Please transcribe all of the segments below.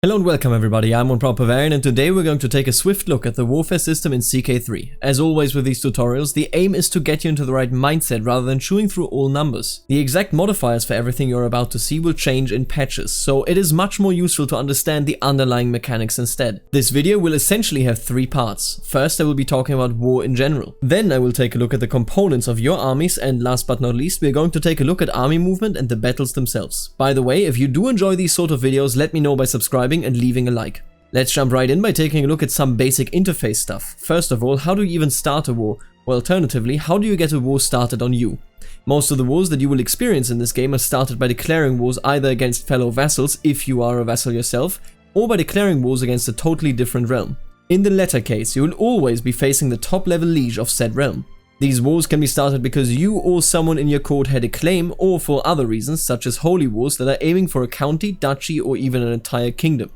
Hello and welcome everybody, I'm Bavarian and today we're going to take a swift look at the warfare system in CK3. As always with these tutorials, the aim is to get you into the right mindset rather than chewing through all numbers. The exact modifiers for everything you're about to see will change in patches, so it is much more useful to understand the underlying mechanics instead. This video will essentially have three parts. First I will be talking about war in general. Then I will take a look at the components of your armies, and last but not least we're going to take a look at army movement and the battles themselves. By the way, if you do enjoy these sort of videos, let me know by subscribing and leaving a like. Let's jump right in by taking a look at some basic interface stuff. First of all, how do you even start a war? Or alternatively, how do you get a war started on you? Most of the wars that you will experience in this game are started by declaring wars either against fellow vassals, if you are a vassal yourself, or by declaring wars against a totally different realm. In the latter case, you will always be facing the top level liege of said realm. These wars can be started because you or someone in your court had a claim, or for other reasons such as holy wars that are aiming for a county, duchy, or even an entire kingdom.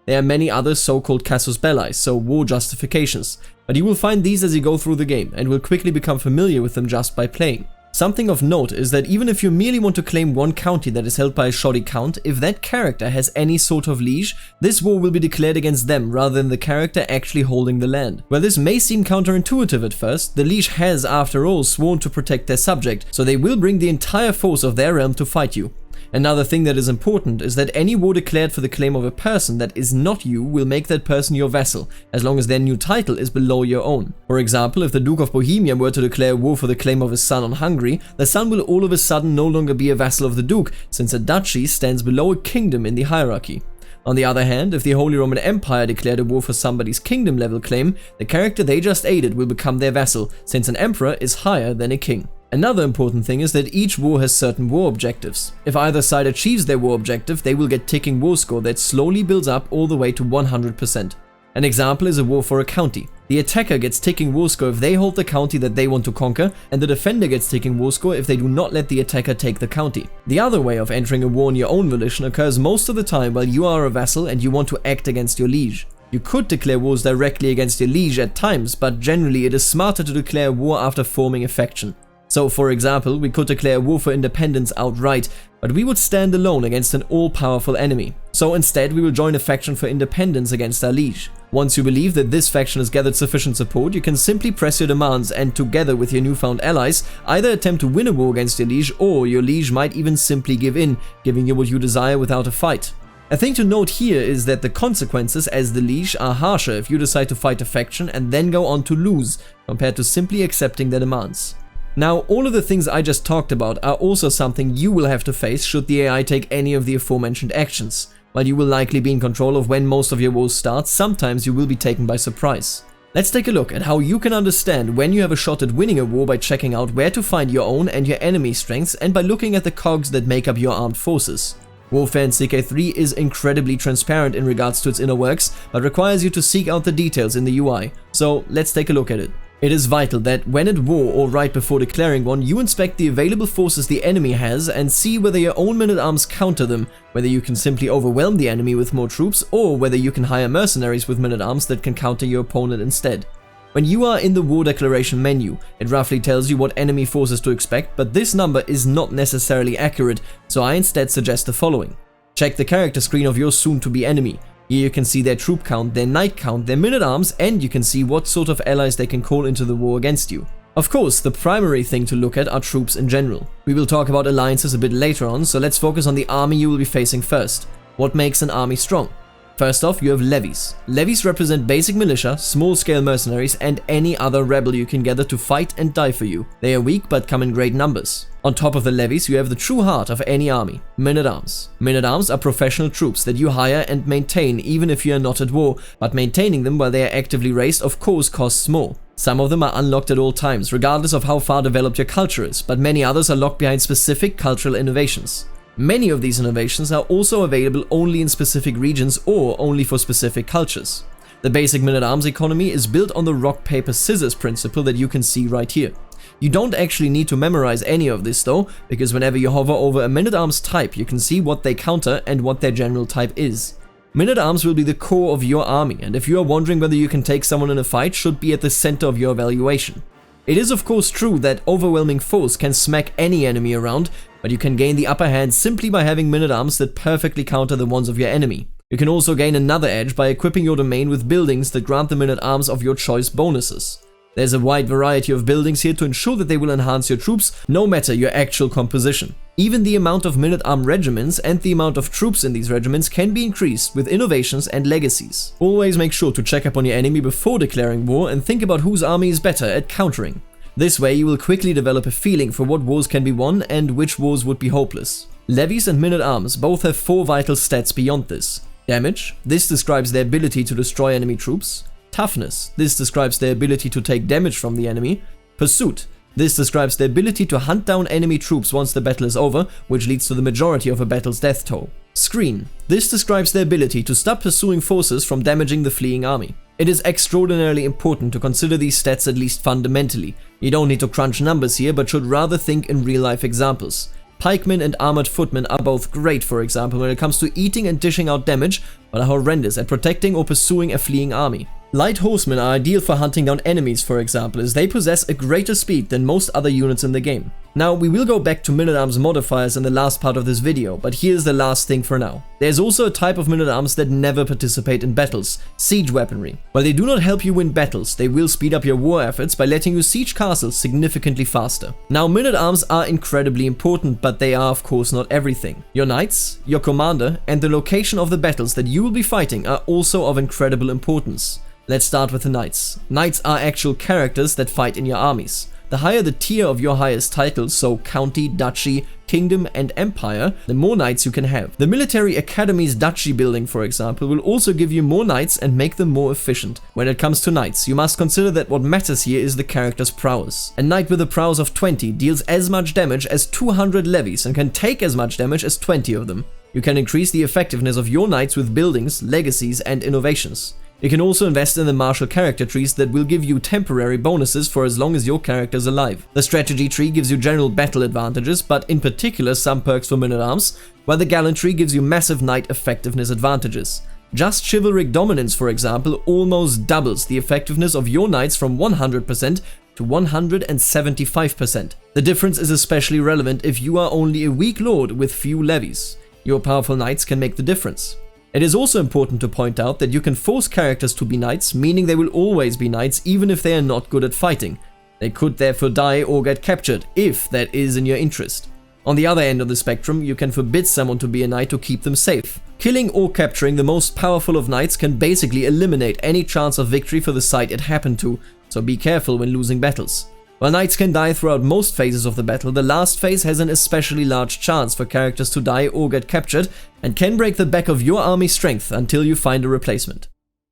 There are many other so-called Casus Belli, so war justifications, but you will find these as you go through the game and will quickly become familiar with them just by playing. Something of note is that even if you merely want to claim one county that is held by a shoddy count, if that character has any sort of liege, this war will be declared against them rather than the character actually holding the land. While this may seem counterintuitive at first, the liege has after all sworn to protect their subject, so they will bring the entire force of their realm to fight you. Another thing that is important is that any war declared for the claim of a person that is not you will make that person your vassal, as long as their new title is below your own. For example, if the Duke of Bohemia were to declare war for the claim of his son on Hungary, the son will all of a sudden no longer be a vassal of the Duke, since a duchy stands below a kingdom in the hierarchy. On the other hand, if the Holy Roman Empire declared a war for somebody's kingdom level claim, the character they just aided will become their vassal, since an emperor is higher than a king. Another important thing is that each war has certain war objectives. If either side achieves their war objective, they will get ticking war score that slowly builds up all the way to 100%. An example is a war for a county. The attacker gets ticking war score if they hold the county that they want to conquer, and the defender gets ticking war score if they do not let the attacker take the county. The other way of entering a war on your own volition occurs most of the time while you are a vassal and you want to act against your liege. You could declare wars directly against your liege at times, but generally it is smarter to declare war after forming a faction. So, for example, we could declare war for independence outright, but we would stand alone against an all-powerful enemy. So instead, we will join a faction for independence against our liege. Once you believe that this faction has gathered sufficient support, you can simply press your demands and, together with your newfound allies, either attempt to win a war against your liege, or your liege might even simply give in, giving you what you desire without a fight. A thing to note here is that the consequences as the liege are harsher if you decide to fight a faction and then go on to lose, compared to simply accepting their demands. Now, all of the things I just talked about are also something you will have to face should the AI take any of the aforementioned actions. While you will likely be in control of when most of your wars start, sometimes you will be taken by surprise. Let's take a look at how you can understand when you have a shot at winning a war by checking out where to find your own and your enemy's strengths and by looking at the cogs that make up your armed forces. Warfare in CK3 is incredibly transparent in regards to its inner works, but requires you to seek out the details in the UI, so let's take a look at it. It is vital that when at war or right before declaring one, you inspect the available forces the enemy has and see whether your own men-at-arms counter them, whether you can simply overwhelm the enemy with more troops, or whether you can hire mercenaries with men-at-arms that can counter your opponent instead. When you are in the war declaration menu, it roughly tells you what enemy forces to expect, but this number is not necessarily accurate, so I instead suggest the following. Check the character screen of your soon-to-be enemy. Here you can see their troop count, their knight count, their men-at-arms, and you can see what sort of allies they can call into the war against you. Of course, the primary thing to look at are troops in general. We will talk about alliances a bit later on, so let's focus on the army you will be facing first. What makes an army strong? First off, you have levies. Levies represent basic militia, small-scale mercenaries, and any other rebel you can gather to fight and die for you. They are weak but come in great numbers. On top of the levies, you have the true heart of any army, men-at-arms. Men-at-arms are professional troops that you hire and maintain even if you are not at war, but maintaining them while they are actively raised of course costs more. Some of them are unlocked at all times, regardless of how far developed your culture is, but many others are locked behind specific cultural innovations. Many of these innovations are also available only in specific regions or only for specific cultures. The basic men-at-arms economy is built on the rock, paper, scissors principle that you can see right here. You don't actually need to memorize any of this though, because whenever you hover over a men-at-arms type, you can see what they counter and what their general type is. Men-at-arms will be the core of your army, and if you are wondering whether you can take someone in a fight, should be at the center of your evaluation. It is of course true that overwhelming force can smack any enemy around, but you can gain the upper hand simply by having men-at-arms that perfectly counter the ones of your enemy. You can also gain another edge by equipping your domain with buildings that grant the men-at-arms of your choice bonuses. There's a wide variety of buildings here to ensure that they will enhance your troops, no matter your actual composition. Even the amount of men-at-arm regiments and the amount of troops in these regiments can be increased with innovations and legacies. Always make sure to check up on your enemy before declaring war and think about whose army is better at countering. This way you will quickly develop a feeling for what wars can be won and which wars would be hopeless. Levies and men-at-arms both have 4 vital stats beyond this. Damage, this describes their ability to destroy enemy troops. Toughness, this describes their ability to take damage from the enemy. Pursuit, this describes the ability to hunt down enemy troops once the battle is over, which leads to the majority of a battle's death toll. Screen, this describes the ability to stop pursuing forces from damaging the fleeing army. It is extraordinarily important to consider these stats at least fundamentally. You don't need to crunch numbers here, but should rather think in real-life examples. Pikemen and armored footmen are both great, for example, when it comes to eating and dishing out damage, but are horrendous at protecting or pursuing a fleeing army. Light horsemen are ideal for hunting down enemies, for example, as they possess a greater speed than most other units in the game. Now, we will go back to men-at-arms modifiers in the last part of this video, but here's the last thing for now. There's also a type of men-at-arms that never participate in battles, siege weaponry. While they do not help you win battles, they will speed up your war efforts by letting you siege castles significantly faster. Now, men-at-arms are incredibly important, but they are of course not everything. Your knights, your commander, and the location of the battles that you will be fighting are also of incredible importance. Let's start with the knights. Knights are actual characters that fight in your armies. The higher the tier of your highest titles, so county, duchy, kingdom, and empire, the more knights you can have. The military academy's duchy building, for example, will also give you more knights and make them more efficient. When it comes to knights, you must consider that what matters here is the character's prowess. A knight with a prowess of 20 deals as much damage as 200 levies and can take as much damage as 20 of them. You can increase the effectiveness of your knights with buildings, legacies, and innovations. You can also invest in the martial character trees that will give you temporary bonuses for as long as your character is alive. The strategy tree gives you general battle advantages, but in particular some perks for men-at-arms, while the gallant tree gives you massive knight effectiveness advantages. Just chivalric dominance, for example, almost doubles the effectiveness of your knights from 100% to 175%. The difference is especially relevant if you are only a weak lord with few levies. Your powerful knights can make the difference. It is also important to point out that you can force characters to be knights, meaning they will always be knights even if they are not good at fighting. They could therefore die or get captured, if that is in your interest. On the other end of the spectrum, you can forbid someone to be a knight to keep them safe. Killing or capturing the most powerful of knights can basically eliminate any chance of victory for the side it happened to, so be careful when losing battles. While knights can die throughout most phases of the battle, the last phase has an especially large chance for characters to die or get captured and can break the back of your army's strength until you find a replacement.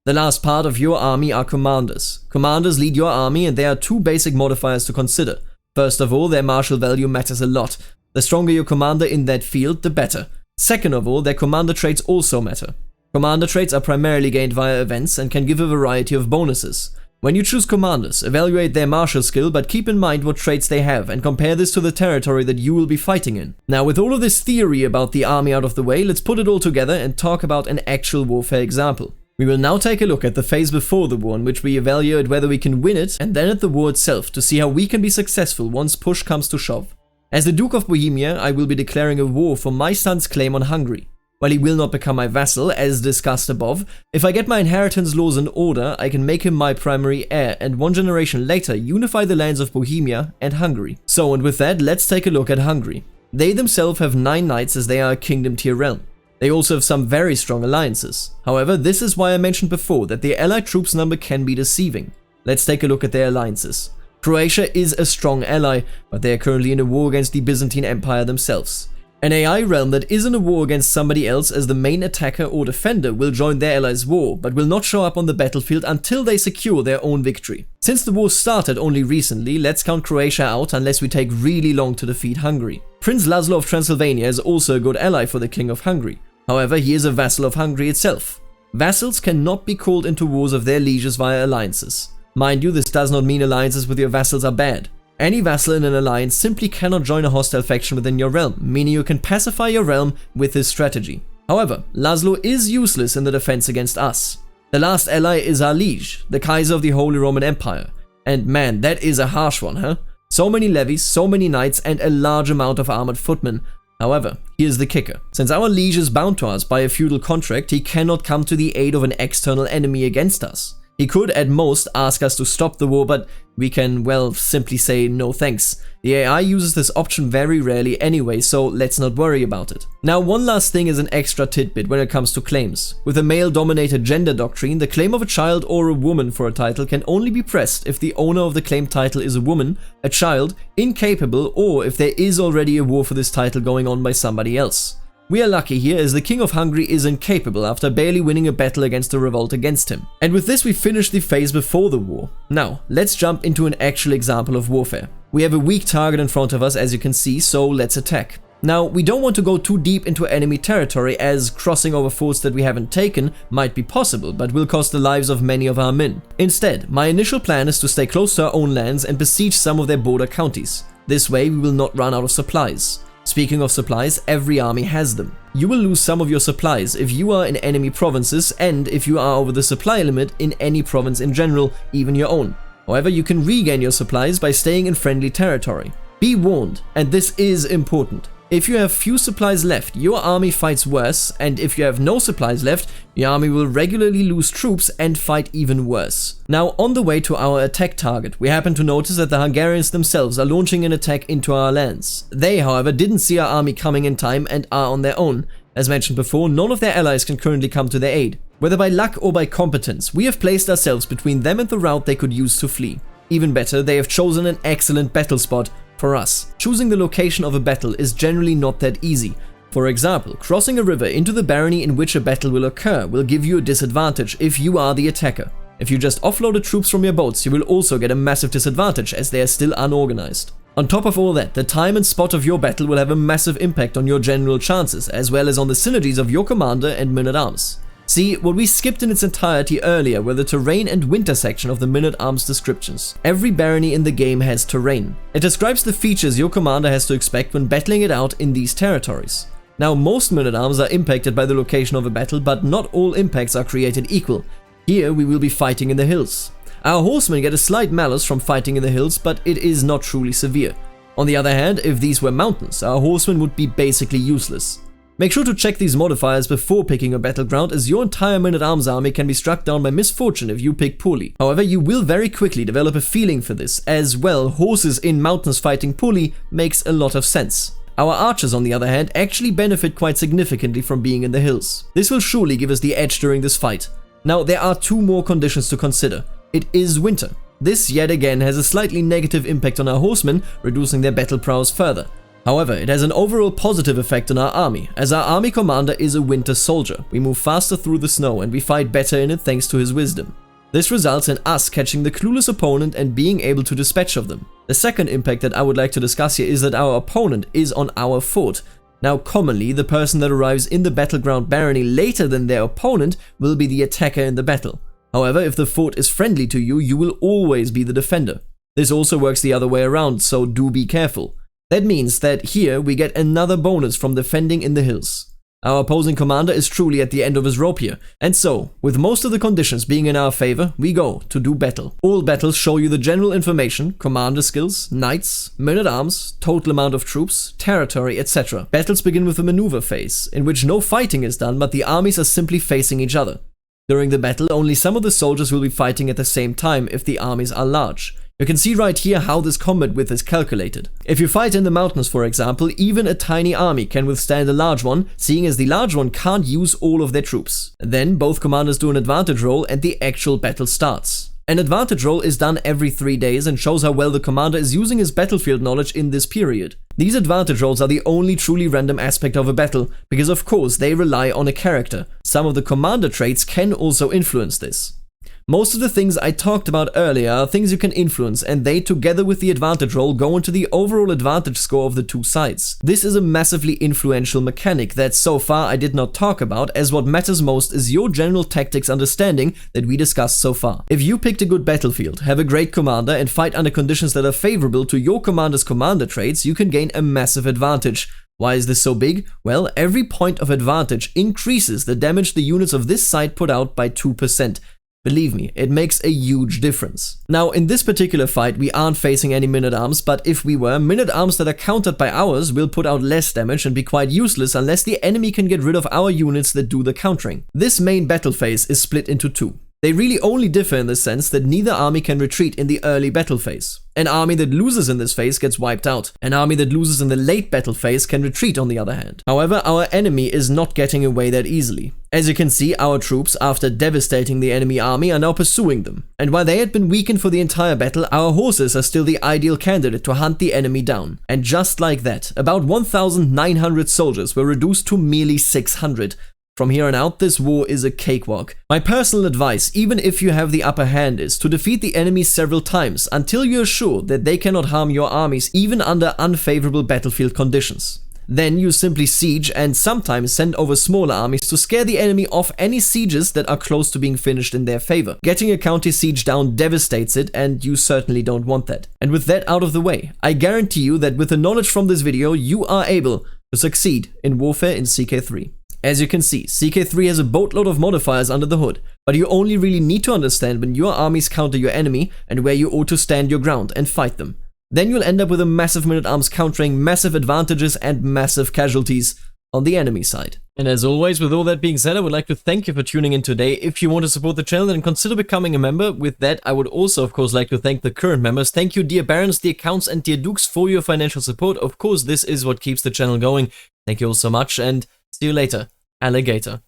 The last part of your army are commanders. Commanders lead your army, and there are 2 basic modifiers to consider. First of all, their martial value matters a lot. The stronger your commander in that field, the better. Second of all, their commander traits also matter. Commander traits are primarily gained via events and can give a variety of bonuses. When you choose commanders, evaluate their martial skill, but keep in mind what traits they have and compare this to the territory that you will be fighting in. Now, with all of this theory about the army out of the way, let's put it all together and talk about an actual warfare example. We will now take a look at the phase before the war in which we evaluate whether we can win it, and then at the war itself to see how we can be successful once push comes to shove. As the Duke of Bohemia, I will be declaring a war for my son's claim on Hungary. While he will not become my vassal, as discussed above, if I get my inheritance laws in order, I can make him my primary heir and 1 generation later unify the lands of Bohemia and Hungary. So, and with that, let's take a look at Hungary. They themselves have 9 knights as they are a kingdom tier realm. They also have some very strong alliances. However, this is why I mentioned before that the allied troops number can be deceiving. Let's take a look at their alliances. Croatia is a strong ally, but they are currently in a war against the Byzantine Empire themselves. An AI realm that is in a war against somebody else as the main attacker or defender will join their allies' war, but will not show up on the battlefield until they secure their own victory. Since the war started only recently, let's count Croatia out unless we take really long to defeat Hungary. Prince Laszlo of Transylvania is also a good ally for the King of Hungary. However, he is a vassal of Hungary itself. Vassals cannot be called into wars of their lieges via alliances. Mind you, this does not mean alliances with your vassals are bad. Any vassal in an alliance simply cannot join a hostile faction within your realm, meaning you can pacify your realm with this strategy. However, Laszlo is useless in the defense against us. The last ally is our liege, the Kaiser of the Holy Roman Empire. And man, that is a harsh one, huh? So many levies, so many knights, and a large amount of armored footmen. However, here's the kicker. Since our liege is bound to us by a feudal contract, he cannot come to the aid of an external enemy against us. He could at most ask us to stop the war, but we can, well, simply say no thanks. The AI uses this option very rarely anyway, so let's not worry about it. Now, one last thing is an extra tidbit when it comes to claims. With a male-dominated gender doctrine, the claim of a child or a woman for a title can only be pressed if the owner of the claimed title is a woman, a child, incapable, or if there is already a war for this title going on by somebody else. We are lucky here as the King of Hungary is incapable after barely winning a battle against a revolt against him. And with this we finish the phase before the war. Now, let's jump into an actual example of warfare. We have a weak target in front of us, as you can see, so let's attack. Now, we don't want to go too deep into enemy territory, as crossing over forts that we haven't taken might be possible, but will cost the lives of many of our men. Instead, my initial plan is to stay close to our own lands and besiege some of their border counties. This way we will not run out of supplies. Speaking of supplies, every army has them. You will lose some of your supplies if you are in enemy provinces and if you are over the supply limit in any province in general, even your own. However, you can regain your supplies by staying in friendly territory. Be warned, and this is important. If you have few supplies left, your army fights worse, and if you have no supplies left, your army will regularly lose troops and fight even worse. Now, on the way to our attack target, we happen to notice that the Hungarians themselves are launching an attack into our lands. They, however, didn't see our army coming in time and are on their own. As mentioned before, none of their allies can currently come to their aid. Whether by luck or by competence, we have placed ourselves between them and the route they could use to flee. Even better, they have chosen an excellent battle spot for us. Choosing the location of a battle is generally not that easy. For example, crossing a river into the barony in which a battle will occur will give you a disadvantage if you are the attacker. If you just offloaded troops from your boats, you will also get a massive disadvantage as they are still unorganized. On top of all that, the time and spot of your battle will have a massive impact on your general chances, as well as on the synergies of your commander and men-at-arms. See, what we skipped in its entirety earlier were the terrain and winter section of the men-at-arms descriptions. Every barony in the game has terrain. It describes the features your commander has to expect when battling it out in these territories. Now, most men-at-arms are impacted by the location of a battle, but not all impacts are created equal. Here we will be fighting in the hills. Our horsemen get a slight malus from fighting in the hills, but it is not truly severe. On the other hand, if these were mountains, our horsemen would be basically useless. Make sure to check these modifiers before picking a battleground, as your entire men-at-arms army can be struck down by misfortune if you pick poorly. However, you will very quickly develop a feeling for this, as well, horses in mountains fighting poorly makes a lot of sense. Our archers, on the other hand, actually benefit quite significantly from being in the hills. This will surely give us the edge during this fight. Now, there are two more conditions to consider. It is winter. This, yet again, has a slightly negative impact on our horsemen, reducing their battle prowess further. However, it has an overall positive effect on our army, as our army commander is a winter soldier. We move faster through the snow and we fight better in it thanks to his wisdom. This results in us catching the clueless opponent and being able to dispatch of them. The second impact that I would like to discuss here is that our opponent is on our fort. Now, commonly, the person that arrives in the battleground barony later than their opponent will be the attacker in the battle. However, if the fort is friendly to you, you will always be the defender. This also works the other way around, so do be careful. That means that here we get another bonus from defending in the hills. Our opposing commander is truly at the end of his rope here, and so, with most of the conditions being in our favor, we go to do battle. All battles show you the general information, commander skills, knights, men-at-arms, total amount of troops, territory, etc. Battles begin with a maneuver phase, in which no fighting is done but the armies are simply facing each other. During the battle, only some of the soldiers will be fighting at the same time if the armies are large. You can see right here how this combat width is calculated. If you fight in the mountains, for example, even a tiny army can withstand a large one, seeing as the large one can't use all of their troops. Then both commanders do an advantage roll and the actual battle starts. An advantage roll is done every 3 days and shows how well the commander is using his battlefield knowledge in this period. These advantage rolls are the only truly random aspect of a battle, because of course they rely on a character. Some of the commander traits can also influence this. Most of the things I talked about earlier are things you can influence, and they, together with the advantage roll, go into the overall advantage score of the two sides. This is a massively influential mechanic that so far I did not talk about, as what matters most is your general tactics understanding that we discussed so far. If you picked a good battlefield, have a great commander, and fight under conditions that are favorable to your commander's commander traits, you can gain a massive advantage. Why is this so big? Well, every point of advantage increases the damage the units of this side put out by 2%. Believe me, it makes a huge difference. Now, in this particular fight, we aren't facing any minute-arms, but if we were, minute-arms that are countered by ours will put out less damage and be quite useless unless the enemy can get rid of our units that do the countering. This main battle phase is split into two. They really only differ in the sense that neither army can retreat in the early battle phase. An army that loses in this phase gets wiped out. An army that loses in the late battle phase can retreat on the other hand. However, our enemy is not getting away that easily. As you can see, our troops, after devastating the enemy army, are now pursuing them. And while they had been weakened for the entire battle, our horses are still the ideal candidate to hunt the enemy down. And just like that, about 1,900 soldiers were reduced to merely 600. From here on out, this war is a cakewalk. My personal advice, even if you have the upper hand, is to defeat the enemy several times until you're sure that they cannot harm your armies even under unfavorable battlefield conditions. Then you simply siege and sometimes send over smaller armies to scare the enemy off any sieges that are close to being finished in their favor. Getting a counter siege down devastates it, and you certainly don't want that. And with that out of the way, I guarantee you that with the knowledge from this video, you are able to succeed in warfare in CK3. As you can see, CK3 has a boatload of modifiers under the hood, but you only really need to understand when your armies counter your enemy and where you ought to stand your ground and fight them. Then you'll end up with a massive minute-arms countering, massive advantages and massive casualties on the enemy side. And as always, with all that being said, I would like to thank you for tuning in today. If you want to support the channel, then consider becoming a member. With that, I would also, of course, like to thank the current members. Thank you, dear Barons, dear Counts, and dear Dukes, for your financial support. Of course, this is what keeps the channel going. Thank you all so much, and see you later, alligator.